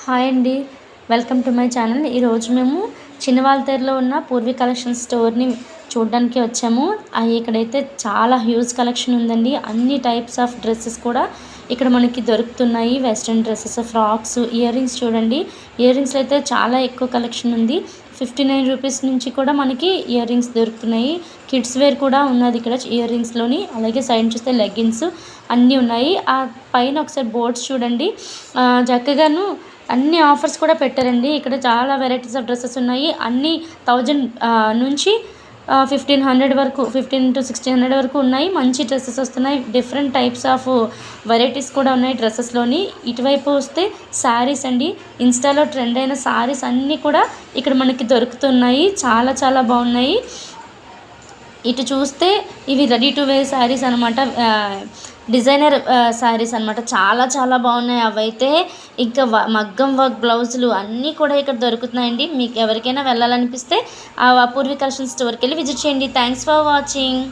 Hi అండి. Welcome to my channel. ఈరోజు మేము చిన్నవాల్తేరులో ఉన్న పూర్వీ కలెక్షన్ స్టోర్‌ని చూడడానికి వచ్చాము. ఇక్కడైతే చాలా హ్యూజ్ కలెక్షన్ ఉందండి. అన్ని టైప్స్ ఆఫ్ డ్రెసెస్ కూడా ఇక్కడ మనకి దొరుకుతున్నాయి. Western dresses, frocks, ear rings చూడండి. ఇయర్ రింగ్స్‌లో అయితే చాలా ఎక్కువ కలెక్షన్ ఉంది. 59 రూపీస్ నుంచి కూడా మనకి ఇయర్ రింగ్స్ దొరుకుతున్నాయి. కిడ్స్ వేర్ కూడా ఉన్నది ఇక్కడ ఇయర్ రింగ్స్‌లోని. అలాగే సైడ్ చూస్తే లెగ్గిన్స్ అన్నీ ఉన్నాయి. ఆ పైన ఒకసారి బోర్డ్స్ చూడండి. చక్కగాను అన్ని ఆఫర్స్ కూడా పెట్టారండి. ఇక్కడ చాలా వెరైటీస్ ఆఫ్ డ్రెస్సెస్ ఉన్నాయి. అన్నీ 1000 నుంచి 1500 వరకు, 1500-1600 వరకు ఉన్నాయి. మంచి డ్రెస్సెస్ వస్తున్నాయి. డిఫరెంట్ టైప్స్ ఆఫ్ వెరైటీస్ కూడా ఉన్నాయి డ్రెస్సెస్‌లోని. ఇటువైపు వస్తే శారీస్ అండి. ఇన్‌స్టాలో ట్రెండ్ అయిన శారీస్ అన్నీ కూడా ఇక్కడ మనకి దొరుకుతున్నాయి. చాలా చాలా బాగున్నాయి. ఇటు చూస్తే ఇవి రెడీ టు వేర్ శారీస్ అనమాట. డిజైనర్ శారీస్ అనమాట. చాలా చాలా బాగున్నాయి అవైతే. ఇంకా మగ్గం వర్క్ బ్లౌజులు అన్నీ కూడా ఇక్కడ దొరుకుతున్నాయండి. మీకు ఎవరికైనా వెళ్ళాలనిపిస్తే ఆ పూర్వీ కలెక్షన్ స్టోర్కి వెళ్ళి విజిట్ చేయండి. Thanks for watching.